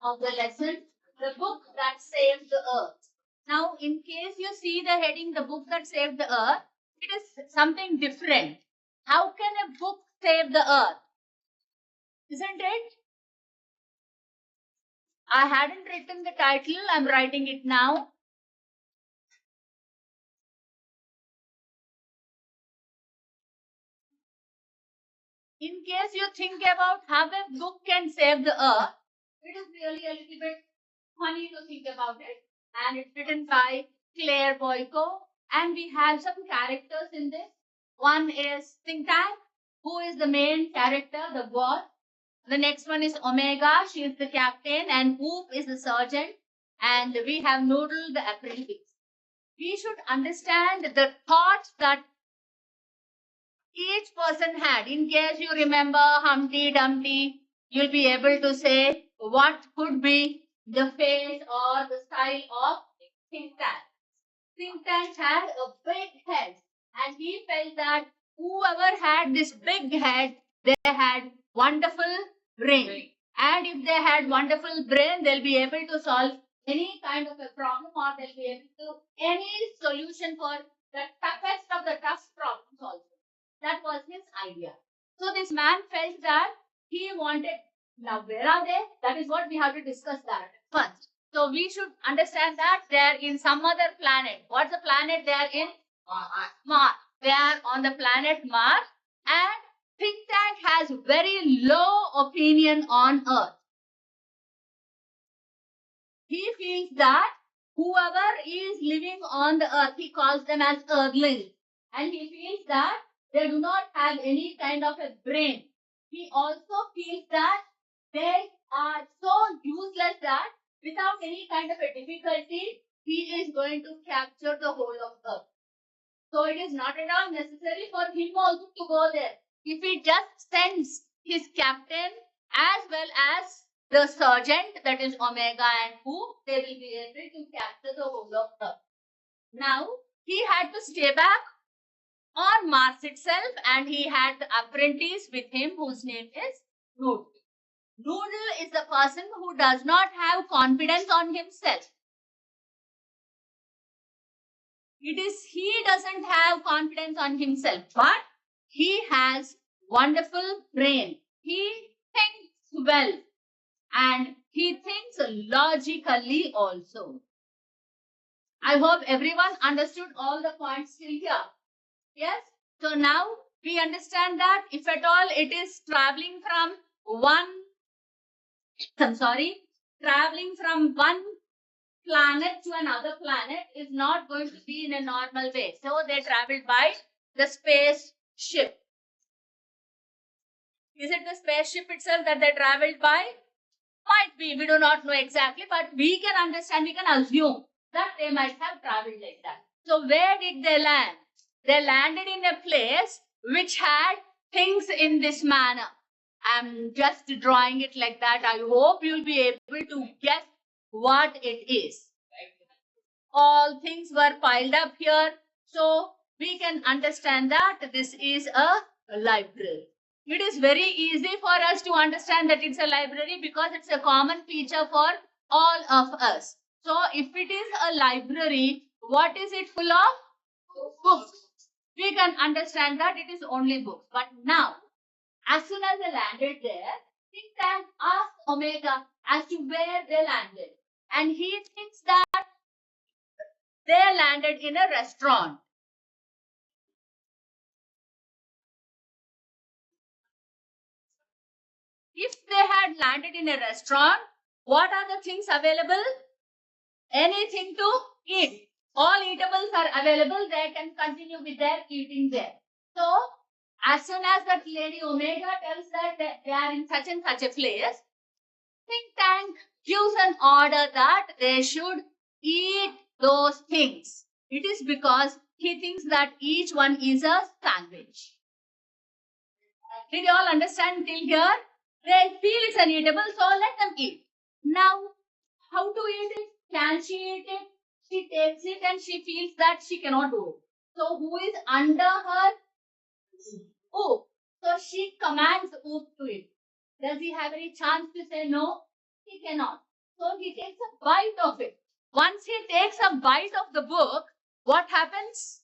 of the lesson, The Book That Saved the Earth. Now, in case you see the heading, The Book That Saved the Earth, it is something different. How can a book save the earth? Isn't it? I hadn't written the title, I'm writing it now. In case you think about how a book can save the earth, it is really a little bit funny to think about it. And it's written by Claire Boyko. And we have some characters in this. One is Think Tank, who is the main character, the boss. The next one is Omega, she is the captain, and Oop is the sergeant. And we have Noodle, the apprentice. We should understand the thoughts that each person had. In case you remember Humpty Dumpty, you'll be able to say what could be the face or the style of Think Tank. Think Tank had a big head, and he felt that whoever had this big head, they had wonderful brain. And if they had wonderful brain, they'll be able to solve any kind of a problem, or they'll be able to any solution for the toughest of the tough problems also. That was his idea. So this man felt that he wanted. Now where are they? That is what we have to discuss that first. So we should understand that they are in some other planet. What's the planet they are in? Mars. They are on the planet Mars, and Think Tank has very low opinion on Earth. He feels that whoever is living on the Earth, he calls them as Earthlings, and he feels that they do not have any kind of a brain. He also feels that they are so useless that without any kind of a difficulty, he is going to capture the whole of Earth. So it is not at all necessary for him also to go there. If he just sends his captain as well as the sergeant, that is Omega and Oop, they will be able to capture the whole of Earth. Now, he had to stay back on Mars itself, and he had the apprentice with him whose name is Noodle. Noodle is the person who does not have confidence on himself. It is he doesn't have confidence on himself, but he has wonderful brain. He thinks well, and he thinks logically also. I hope everyone understood all the points till here. Yes? So now we understand that if at all it is traveling from one planet to another planet is not going to be in a normal way. So they traveled by the spaceship. Is it the spaceship itself that they traveled by? Might be, we do not know exactly, but we can understand, we can assume that they might have traveled like that. So where did they land? They landed in a place which had things in this manner. I'm just drawing it like that. I hope you'll be able to guess what it is. All things were piled up here. So we can understand that this is a library. It is very easy for us to understand that it's a library because it's a common feature for all of us. So if it is a library, what is it full of? Books. We can understand that it is only books. But now, as soon as they landed there, Think Tank asked Omega as to where they landed. And he thinks that they landed in a restaurant. If they had landed in a restaurant, what are the things available? Anything to eat. All eatables are available. They can continue with their eating there. So, as soon as that lady Omega tells that they are in such and such a place, Think Tank gives an order that they should eat those things. It is because he thinks that each one is a sandwich. Did you all understand till here? They feel it's an eatable, so let them eat. Now, how to eat it? Can she eat it? She takes it and she feels that she cannot do it. So, who is under her? Oop. So, she commands Oop to eat. Does he have any chance to say no? He cannot. So he takes a bite of it. Once he takes a bite of the book, what happens?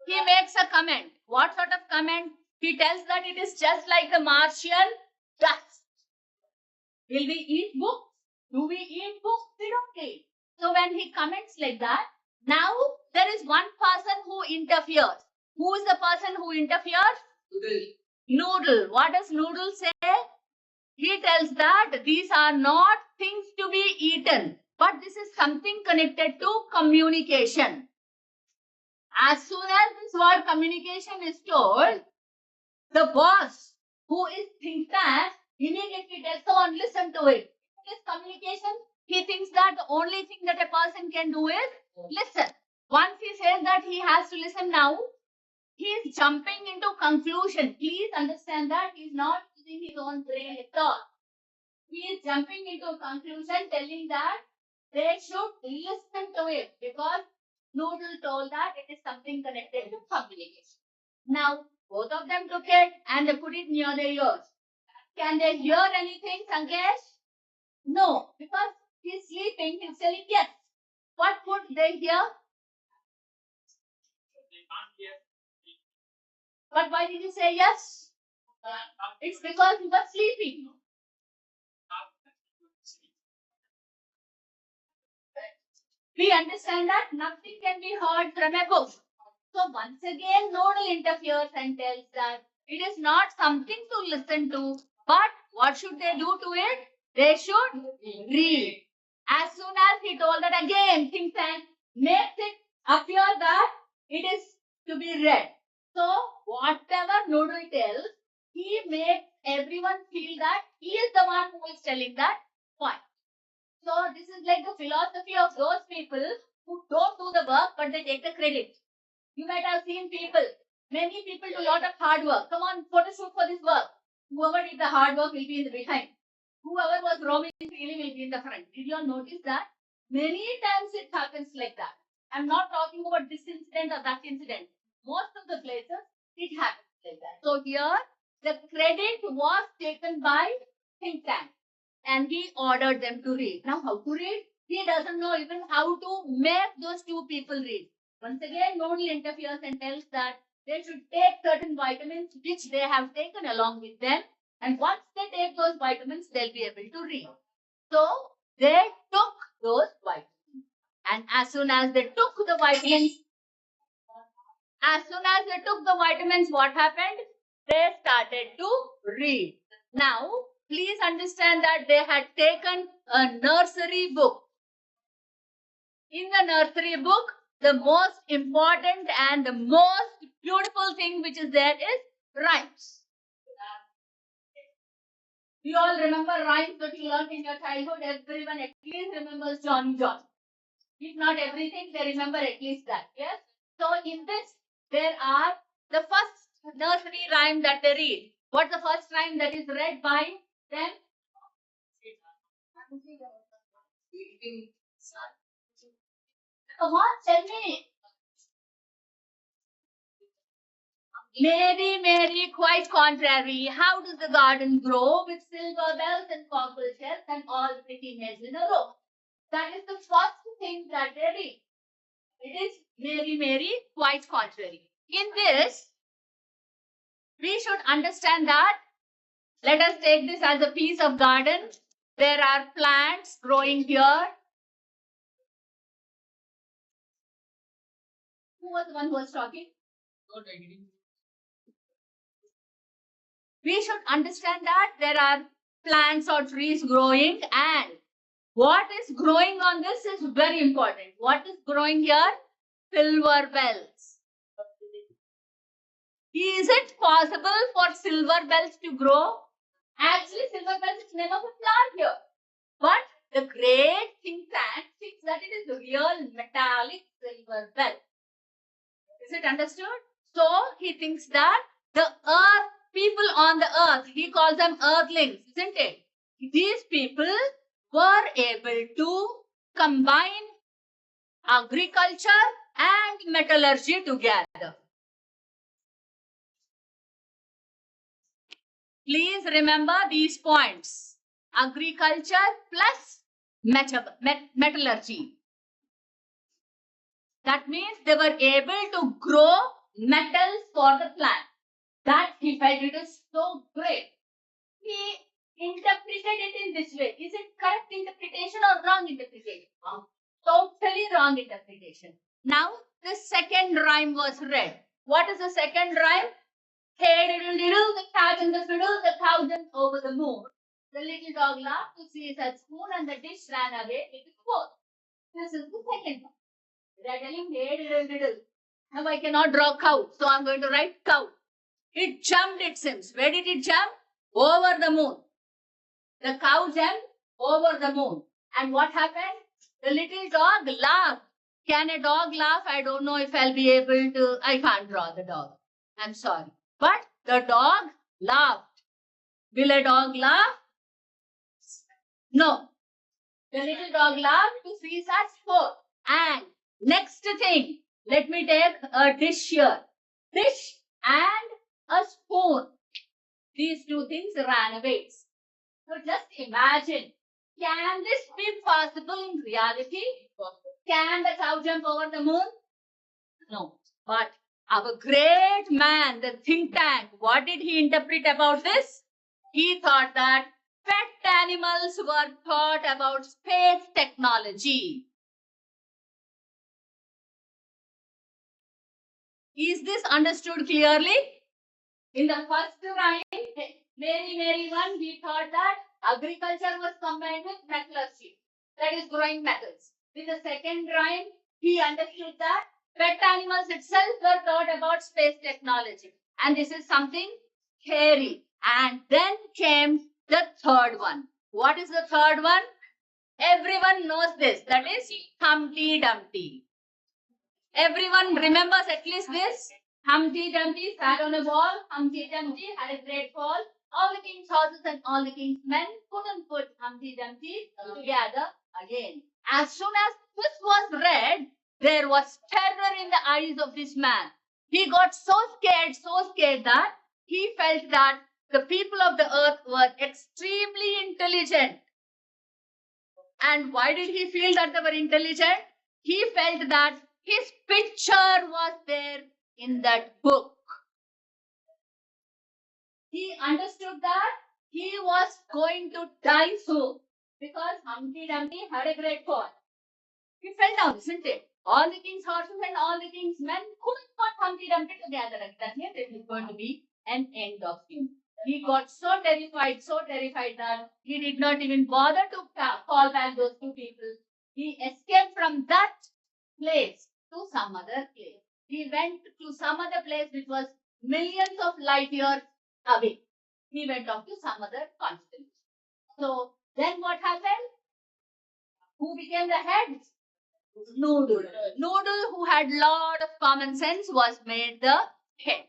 He makes a comment. What sort of comment? He tells that it is just like the Martian dust. Will we eat books? Do we eat books? We don't eat. So when he comments like that, now there is one person who interferes. Who is the person who interferes? Noodle. What does Noodle say? He tells that these are not things to be eaten, but this is something connected to communication. As soon as this word communication is told, the boss who is think tank immediately tells someone listen to it. It is communication. He thinks that the only thing that a person can do is listen. Once he says that he has to listen now, he is jumping into conclusion. Please understand that he is not using his own brain at all. He is jumping into conclusion telling that they should listen to it because Noodle told that it is something connected to communication. Now, both of them took it and they put it near their ears. Can they hear anything, Sankesh? No, because he's sleeping, he's telling yes. What would they hear? But why did you say yes? It's because he was sleeping. We understand that nothing can be heard from a book. So once again, Noodle interferes and tells that it is not something to listen to, but what should they do to it? They should read. As soon as he told that again, think tank makes it appear that it is to be read. So whatever Noodle tells, he makes everyone feel that he is the one who is telling that point. So this is like the philosophy of those people who don't do the work but they take the credit. You might have seen people, many people do a lot of hard work. Come on, photo shoot for this work. Whoever did the hard work will be in the behind. Whoever was roaming freely will be in the front. Did you all notice that? Many times it happens like that. I'm not talking about this incident or that incident. Most of the places it happens like that. So here the credit was taken by think tank and he ordered them to read. Now how to read? He doesn't know even how to make those two people read. Once again, Noodle interferes and tells that they should take certain vitamins which they have taken along with them. And once they take those vitamins, they'll be able to read. So they took those vitamins. And as soon as they took the vitamins, what happened? They started to read. Now, please understand that they had taken a nursery book. In the nursery book, the most important and the most beautiful thing which is there is rhymes. You all remember rhymes that you learned in your childhood. Everyone at least remembers Johnny John. If not everything, they remember at least that. Yes. So in this, there are the first nursery rhyme that they read. What's the first rhyme that is read by them? Come on, tell me. Mary, Mary, quite contrary. How does the garden grow with silver bells and cockle shells and all pretty maids in a row? That is the first thing that they read. It is Mary, Mary, quite contrary. In this, we should understand that. Let us take this as a piece of garden. There are plants growing here. Who was the one who was talking? We should understand that there are plants or trees growing and what is growing on this is very important. What is growing here? Silver bells. Is it possible for silver bells to grow? Actually, silver bells is name of a plant here. But the great think tank thinks that it is real metallic silver bell. Is it understood? So he thinks that the earth, people on the earth, he calls them earthlings, isn't it? These people were able to combine agriculture and metallurgy together. Please remember these points. agriculture plus metallurgy. That means they were able to grow metals for the plant. That he felt it is so great. He interpreted it in this way. Is it correct interpretation or wrong interpretation? Totally wrong interpretation. Now the second rhyme was read. What is the second rhyme? Hey diddle diddle, the cat in the fiddle, the cow jumped over the moon. The little dog laughed to see his spoon, and the dish ran away with the spoon. This is the second one. They are telling hey diddle diddle. Now I cannot draw cow, so I'm going to write cow. It jumped, it seems. Where did it jump? Over the moon. The cow jumped over the moon. And what happened? The little dog laughed. Can a dog laugh? I don't know if I'll be able to. I can't draw the dog. I'm sorry. But the dog laughed. Will a dog laugh? No. The little dog laughed to see such sport. And next thing, let me take a dish here. Dish and a spoon. These two things ran away. So just imagine, can this be possible in reality? Can the cow jump over the moon? No. But our great man, the think tank, what did he interpret about this? He thought that pet animals were taught about space technology. Is this understood clearly? In the first rhyme, very one, he thought that agriculture was combined with metallurgy, that is growing metals. In the second rhyme, he understood that pet animals itself were taught about space technology. And this is something hairy. And then came the third one. What is the third one? Everyone knows this. That is Humpty Dumpty. Everyone remembers at least this. Humpty Dumpty sat on a wall. Humpty Dumpty had a great fall. All the king's horses and all the king's men couldn't put Humpty Dumpty together again. As soon as this was read, there was terror in the eyes of this man. He got so scared that he felt that the people of the earth were extremely intelligent. And why did he feel that they were intelligent? He felt that his picture was there in that book. He understood that he was going to die soon because Humpty Dumpty had a great fall. He fell down, isn't it? All the king's horses and all the king's men couldn't put Humpty Dumpty together. That means it was going to be an end of him. He got so terrified that he did not even bother to call back those two people. He escaped from that place to some other place. He went to some other place which was millions of light years away. He went off to some other constellation. So then what happened? Who became the head? Noodle. Noodle, who had lot of common sense, was made the head.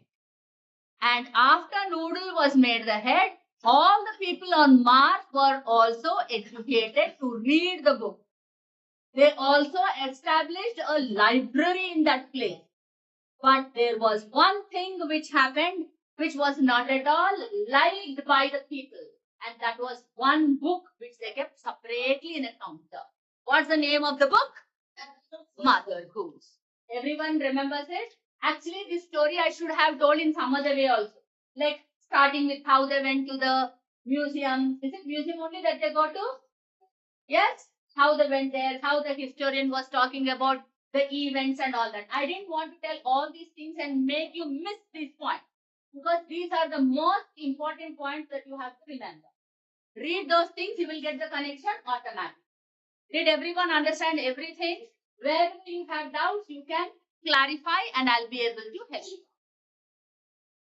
And after Noodle was made the head, all the people on Mars were also educated to read the book. They also established a library in that place. But there was one thing which happened which was not at all liked by the people. And that was one book which they kept separately in a counter. What's the name of the book? Mother Goose. Everyone remembers it? Actually, this story I should have told in some other way also. Like starting with how they went to the museum. Is it museum only that they go to? Yes? How they went there, how the historian was talking about the events and all that. I didn't want to tell all these things and make you miss these points. Because these are the most important points that you have to remember. Read those things, you will get the connection automatically. Did everyone understand everything? Where you have doubts, you can clarify and I'll be able to help you.